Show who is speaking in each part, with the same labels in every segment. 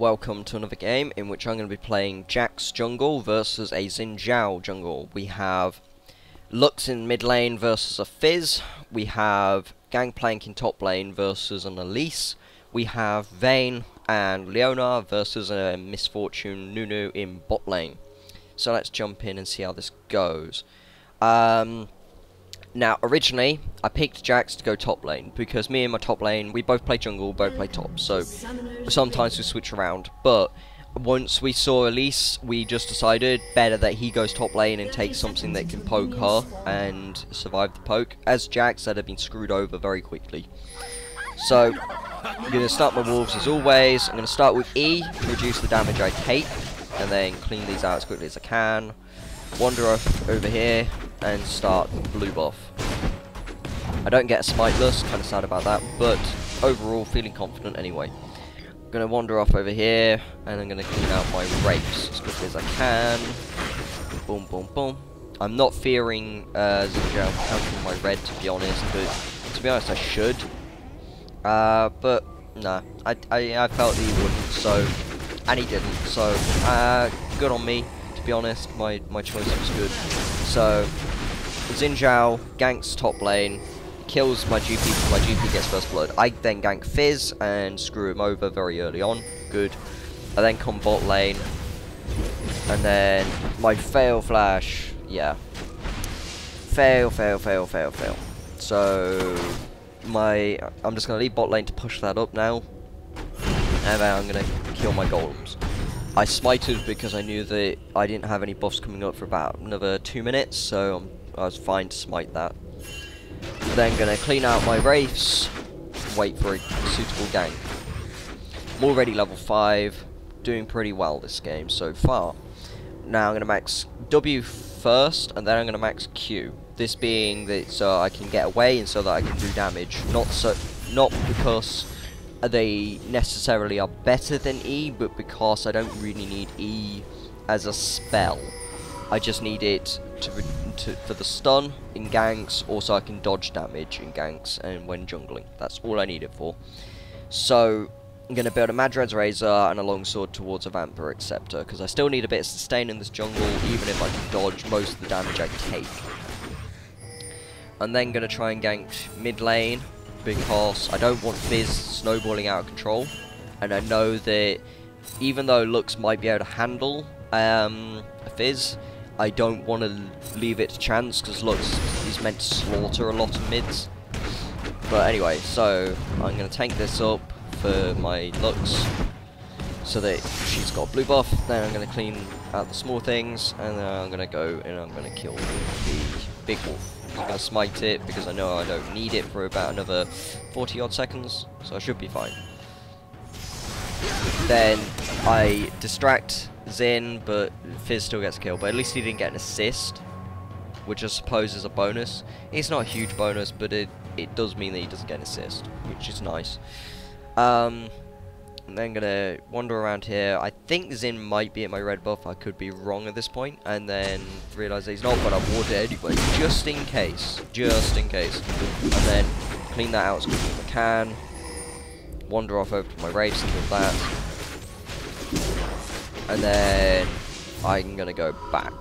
Speaker 1: welcome to another game in which I'm going to be playing Jack's jungle versus a Xin Zhao jungle. We have Lux in mid lane versus a Fizz. We have Gangplank in top lane versus an Elise. We have Vayne and Leona versus a Misfortune Nunu in bot lane. So let's jump in and see how this goes. Now, originally, I picked Jax to go top lane, because me and my top lane, we both play jungle, both play top, so sometimes we switch around, but once we saw Elise, we just decided better that he goes top lane and takes something that can poke her and survive the poke, as Jax had been screwed over very quickly. So, I'm going to start my wolves as always. I'm going to start with E, reduce the damage I take, and then clean these out as quickly as I can. Wander off over here and start blue buff. I don't get a smiteless, kind of sad about that, but overall feeling confident anyway. I'm going to wander off over here and I'm going to clean out my wraiths as quickly as I can. Boom, boom, boom. I'm not fearing Xin Zhao countering my red, to be honest, but to be honest I should. But nah, I felt he wouldn't, so, and he didn't, so good on me. To be honest, my choice was good. So, Xin Zhao ganks top lane, kills my GP because my GP gets first blood. I then gank Fizz and screw him over very early on. Good. I then come bot lane, and then my fail flash. Yeah. Fail. So, I'm just going to leave bot lane to push that up now, and then I'm going to kill my golems. I smited because I knew that I didn't have any buffs coming up for about another 2 minutes, so I was fine to smite that. Then gonna clean out my wraiths, wait for a suitable gank. I'm already level 5, doing pretty well this game so far. Now I'm gonna max W first, and then I'm gonna max Q. This being that so I can get away and so that I can do damage. Not because they necessarily are better than E, but because I don't really need E as a spell. I just need it for the stun in ganks, also I can dodge damage in ganks and when jungling. That's all I need it for. So I'm going to build a Madred's Razor and a longsword towards a Vampiric Scepter, because I still need a bit of sustain in this jungle, even if I can dodge most of the damage I take. I'm then going to try and gank mid lane, because I don't want Fizz snowballing out of control, and I know that even though Lux might be able to handle a Fizz, I don't want to leave it to chance, because Lux is meant to slaughter a lot of mids. But anyway, so I'm going to tank this up for my Lux, so that she's got blue buff. Then I'm going to clean out the small things, and then I'm going to go and I'm going to kill the big wolf. I'm going to smite it because I know I don't need it for about another 40 odd seconds, so I should be fine. Then I distract Xin, but Fizz still gets killed, but at least he didn't get an assist, which I suppose is a bonus. It's not a huge bonus, but it does mean that he doesn't get an assist, which is nice. I'm then gonna wander around here. I think Xin might be at my red buff. I could be wrong at this point, and then realize that he's not, but I ward it anyway, just in case. And then clean that out as quickly as I can. Wander off over to my wraiths, kill that, and then I'm gonna go back.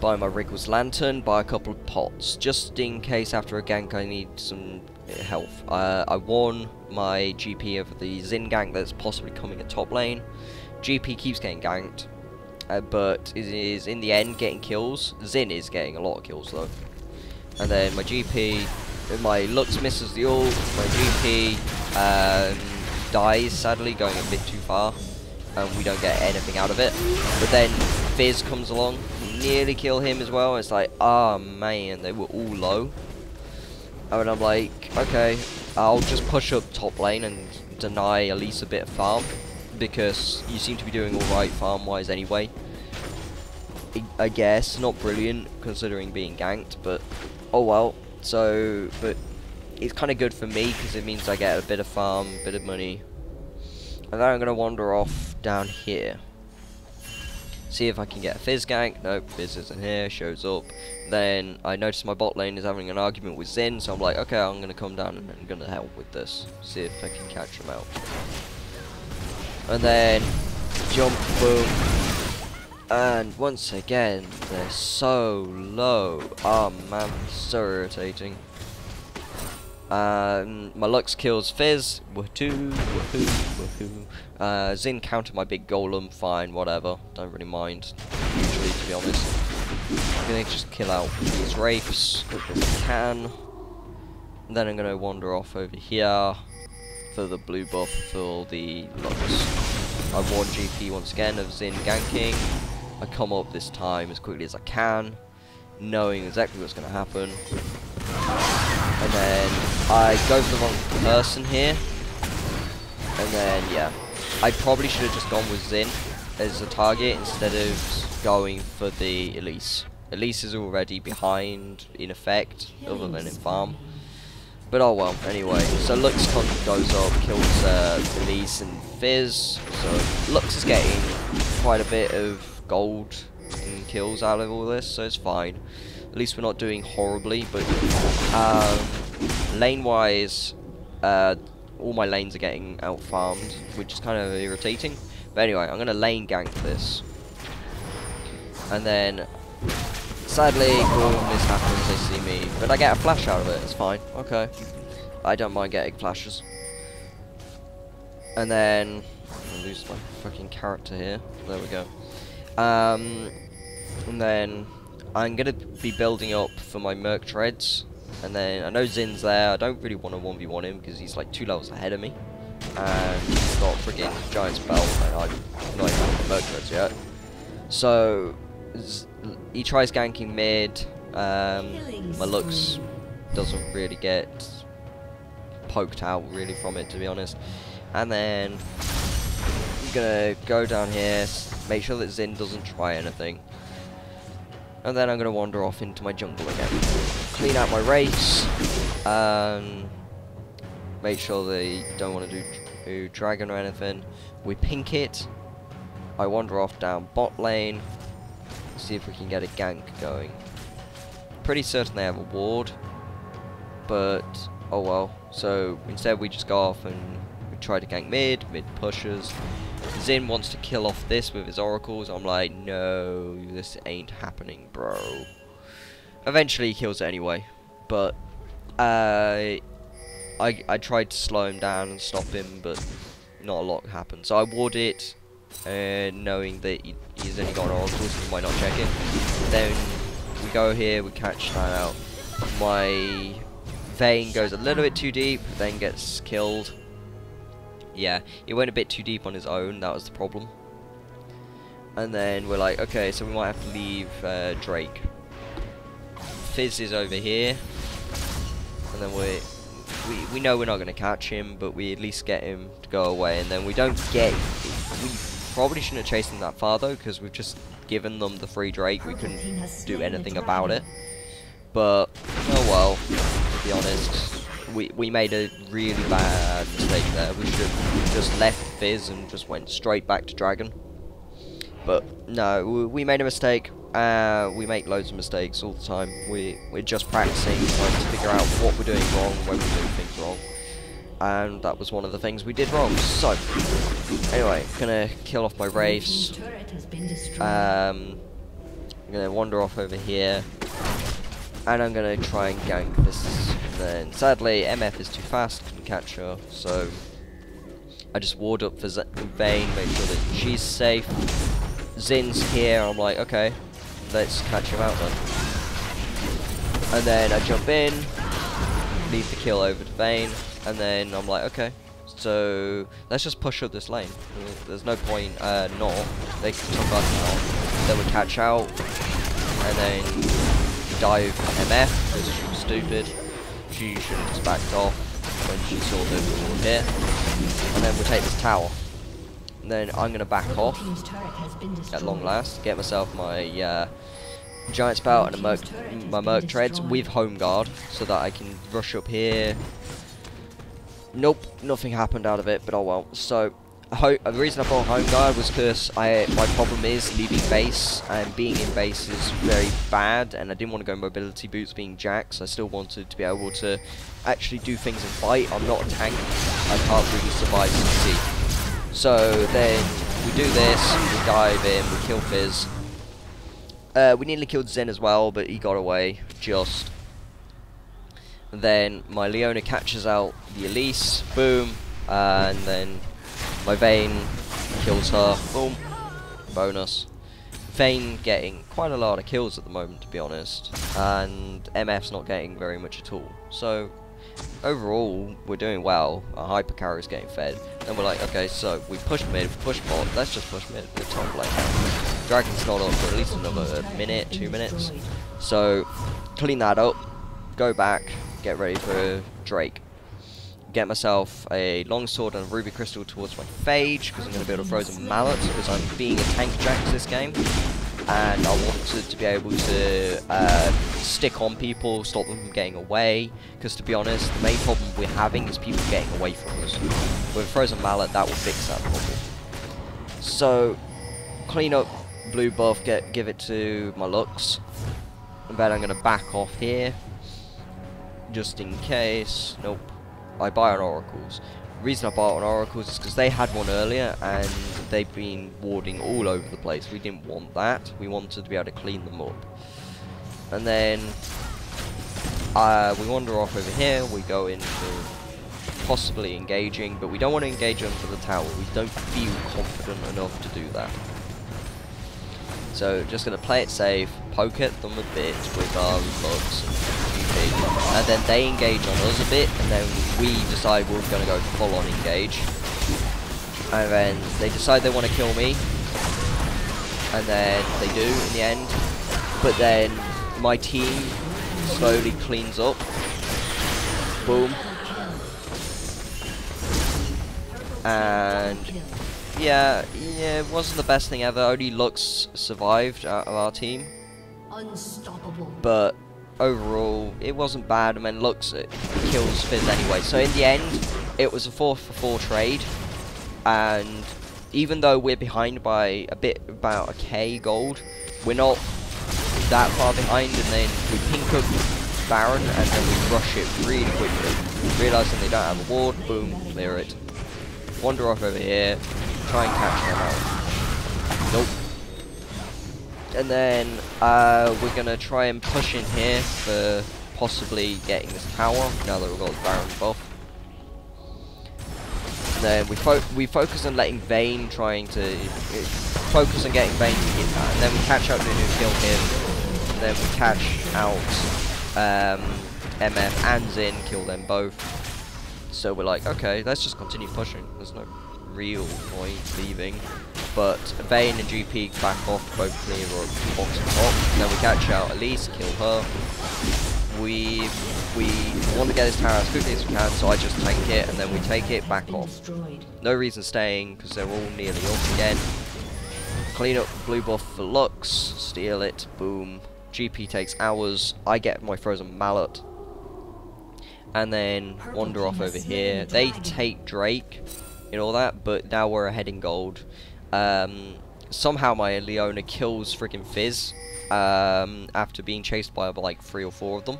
Speaker 1: Buy my Wriggles Lantern, buy a couple of pots, just in case after a gank I need some health. I won my GP of the Xin gank that's possibly coming at top lane. GP keeps getting ganked, but is in the end getting kills. Xin is getting a lot of kills though. And then my GP, my Lux misses the ult, my GP dies sadly, going a bit too far, and we don't get anything out of it. But then Fizz comes along, nearly kill him as well. It's like, ah man, they were all low. And I'm like, okay, I'll just push up top lane and deny Elise a bit of farm, because you seem to be doing alright farm-wise anyway. I guess, not brilliant considering being ganked, but oh well. So, but it's kind of good for me, because it means I get a bit of farm, a bit of money. And then I'm going to wander off down here. See if I can get a Fizz gank. Nope, Fizz isn't here, shows up. Then I notice my bot lane is having an argument with Xin, so I'm like, okay, I'm going to come down and I'm going to help with this. See if I can catch him out. And then jump, boom. And once again, they're so low. Oh man, so irritating. My Lux kills Fizz. Woohoo, woohoo, woohoo. Zin countered my big golem. Fine, whatever. Don't really mind. Usually, to be honest. I'm gonna just kill out these wraiths quick as I can. And then I'm gonna wander off over here for the blue buff for the Lux. I warn GP once again of Zin ganking. I come up this time as quickly as I can, knowing exactly what's going to happen. And then I go for the wrong person here. And then, yeah. I probably should have just gone with Zin as a target instead of going for the Elise. Elise is already behind in effect, other than in farm. But oh well, anyway. So Lux goes up, kills Elise and Fizz. So Lux is getting quite a bit of gold and kills out of all this, so it's fine. At least we're not doing horribly, but lane-wise, all my lanes are getting out-farmed, which is kind of irritating. But anyway, I'm going to lane gank this. And then, sadly, boom, this happens, they see me. But I get a flash out of it, it's fine, okay. I don't mind getting flashes. And then, I'll lose my fucking character here. There we go. And then I'm gonna be building up for my Merc Reds, and then I know Zin's there. I don't really want to 1v1 him because he's like 2 levels ahead of me, and he's got friggin' Giant's Belt, and I'm not even on the Merc Reds yet. So he tries ganking mid. My Lux doesn't really get poked out really from it, to be honest. And then I'm gonna go down here. Make sure that Zin doesn't try anything. And then I'm going to wander off into my jungle again. Clean out my wraiths. Make sure they don't want to do dragon or anything. We pink it. I wander off down bot lane. See if we can get a gank going. Pretty certain they have a ward. But, oh well. So instead we just go off and we try to gank mid pushes. Zin wants to kill off this with his oracles. I'm like, no, this ain't happening, bro. Eventually he kills it anyway, but I tried to slow him down and stop him, but not a lot happened. So I ward it, knowing that he's only got oracles, he might not check it. Then we go here, we catch that out. My Vayne goes a little bit too deep, then gets killed. Yeah, he went a bit too deep on his own, that was the problem. And then we're like, okay, so we might have to leave Drake. Fizz is over here. And then we know we're not going to catch him, but we at least get him to go away. And then we don't get... We probably shouldn't have chased him that far, though, because we've just given them the free Drake. We couldn't do anything about it. But, oh well, to be honest. We made a really bad mistake there. We should have just left Fizz and just went straight back to Dragon. But no, we made a mistake. We make loads of mistakes all the time. We're just practicing, trying to figure out what we're doing wrong, when we're doing things wrong. And that was one of the things we did wrong. So, anyway, gonna kill off my wraiths. I'm gonna wander off over here. And I'm gonna try and gank this. And then, sadly, MF is too fast, couldn't catch her, so I just ward up for Vayne, make sure that she's safe. Zin's here, I'm like, okay, let's catch him out then. And then I jump in, leave the kill over to Vayne, and then I'm like, okay, so let's just push up this lane. There's no point not. They can took us out, then we catch out, and then dive MF, because she was stupid. She should have just backed off when she saw that we were here. And then we'll take this tower. And then I'm going to back off at long last, get myself my Giant's Belt and my Merc Treads with Home Guard, so that I can rush up here. Nope, nothing happened out of it, but oh well. So, the reason I bought Home Guard was because my problem is leaving base, and being in base is very bad, and I didn't want to go mobility boots being jacks. I still wanted to be able to actually do things and fight. I'm not a tank. I can't really survive CC. So then we do this, we dive in, we kill Fizz. We nearly killed Zen as well, but he got away, just. And then my Leona catches out the Elise, boom, and then my Vayne kills her, boom, bonus. Vayne getting quite a lot of kills at the moment, to be honest, and MF's not getting very much at all. So overall, we're doing well. Our hyper carry is getting fed, and we're like, okay, so we push mid, push bot. Let's just push mid with top lane. Dragon's not on for at least another minute, 2 minutes. So clean that up, go back, get ready for Drake. Get myself a longsword and a ruby crystal towards my phage, because I'm going to build a frozen mallet, because I'm being a tank jack this game, and I wanted to be able to stick on people, stop them from getting away, because to be honest, the main problem we're having is people getting away from us. With a frozen mallet, that will fix that problem. So clean up blue buff, give it to my Lux, and then I'm going to back off here, just in case. Nope. I buy on oracles. The reason I bought on oracles is because they had one earlier and they've been warding all over the place. We didn't want that. We wanted to be able to clean them up. And then we wander off over here. We go into possibly engaging, but we don't want to engage under the tower. We don't feel confident enough to do that. So just going to play it safe, poke at them a bit with our Lux and GP, and then they engage on us a bit, and then we decide we're going to go full on engage. And then they decide they want to kill me, and then they do in the end. But then my team slowly cleans up. Boom. And yeah, it wasn't the best thing ever. Only Lux survived out of our team. Unstoppable. But overall, it wasn't bad. I mean, Lux kills Fizz anyway. So in the end, it was a 4-for-4 trade. And even though we're behind by about a K gold, we're not that far behind. And then we pink up Baron, and then we rush it really quickly. Realizing they don't have a ward, boom, clear it. Wander off over here. Try and catch them out. Nope. And then we're gonna try and push in here for possibly getting this tower now that we've got the Baron buff. And then we focus on letting Vayne focus on getting Vayne to hit that, and then we catch out Nunu, kill him, and then we catch out MF and Xin, kill them both. So we're like, okay, let's just continue pushing. There's no real point leaving, but Vayne and GP back off, both clear up box and top, and then we catch out Elise, kill her. We want to get this tower as quickly as we can, so I just tank it, and then we take it back off. No reason staying, because they're all nearly up again. Clean up blue buff for Lux, steal it, boom. GP takes ours, I get my frozen mallet, and then wander off over here. They take Drake and all that, but now we're ahead in gold. Somehow my Leona kills freaking Fizz after being chased by like 3 or 4 of them.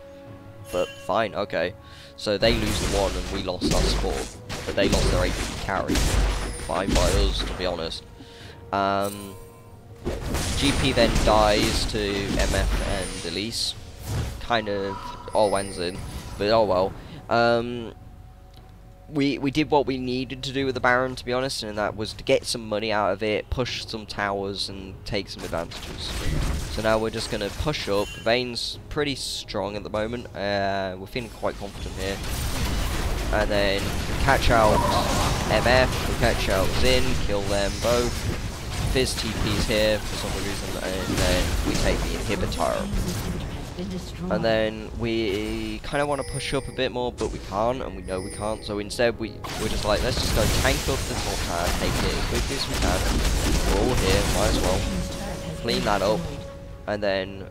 Speaker 1: But fine, okay. So they lose the 1 and we lost our support, but they lost their AP carry. Fine by us, to be honest. GP then dies to MF and Elise. Kind of all ends in, but oh well. We did what we needed to do with the Baron, to be honest, and that was to get some money out of it, push some towers, and take some advantages. So now we're just going to push up. Vayne's pretty strong at the moment. We're feeling quite confident here. And then catch out MF, we catch out Xin, kill them both. Fizz TP's here for some reason, and then we take the inhibitor. And then we kind of want to push up a bit more, but we can't, and we know we can't. So instead, we're just like, let's just go tank up the top tower, take it as quickly as we can. We're all here, might as well clean that up, and then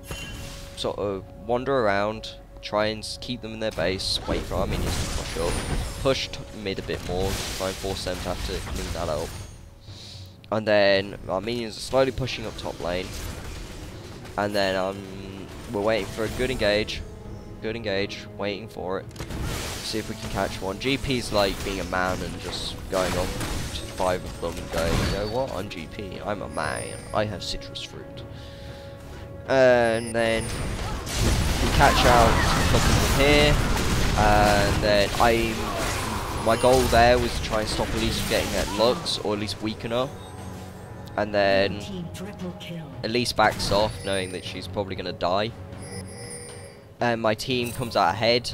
Speaker 1: sort of wander around, try and keep them in their base, wait for our minions to push up, push mid a bit more, try and force them to have to clean that up. And then our minions are slowly pushing up top lane, and then we're waiting for a good engage, waiting for it. See if we can catch one. GP's like being a man and just going on 5 of them and go, you know what, I'm GP, I'm a man, I have citrus fruit. And then we catch out a couple of them here, and then my goal there was to try and stop Elise from getting at Lux, or at least weaken her. And then Elise backs off, knowing that she's probably going to die. And my team comes out ahead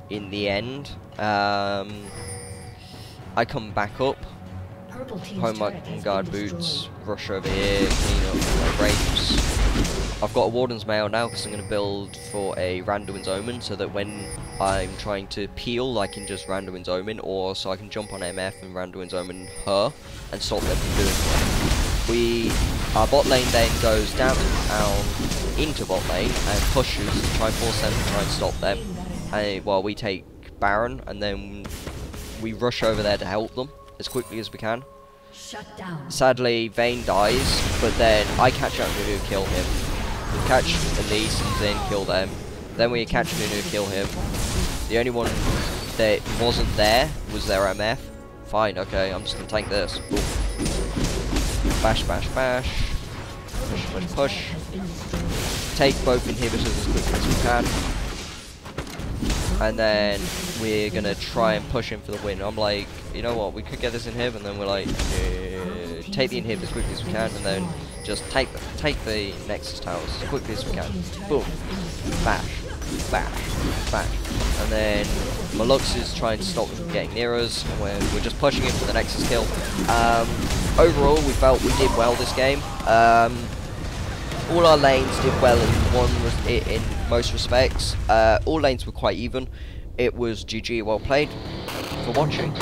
Speaker 1: in the end. I come back up, home my guard boots, rush over here, clean up my grapes. I've got a Warden's Mail now because I'm going to build for a Randuin's Omen, so that when I'm trying to peel I can just Randuin's Omen, or so I can jump on MF and Randuin's Omen her and stop them from doing it. Our bot lane then goes down into bot lane and pushes to try and force them to try and stop them. And while we take Baron, and then we rush over there to help them as quickly as we can. Sadly, Vayne dies, but then I catch up Nunu, kill him. We catch Elise and then kill them. Then we catch Nunu, kill him. The only one that wasn't there was their MF. Fine, okay, I'm just gonna tank this. Boom. Bash, bash, bash. Push, push, push. Take both inhibitors as quickly as we can. And then we're gonna try and push him for the win. I'm like, you know what, we could get this inhib, and then we're like, take the inhib as quickly as we can, and then just take the Nexus towers as quickly as we can. Boom. Bash. Bash. Bash. And then Malux is trying to stop him from getting near us, and we're just pushing him for the Nexus kill. Overall, we felt we did well this game. All our lanes did well in most respects. All lanes were quite even. It was GG, well played for watching.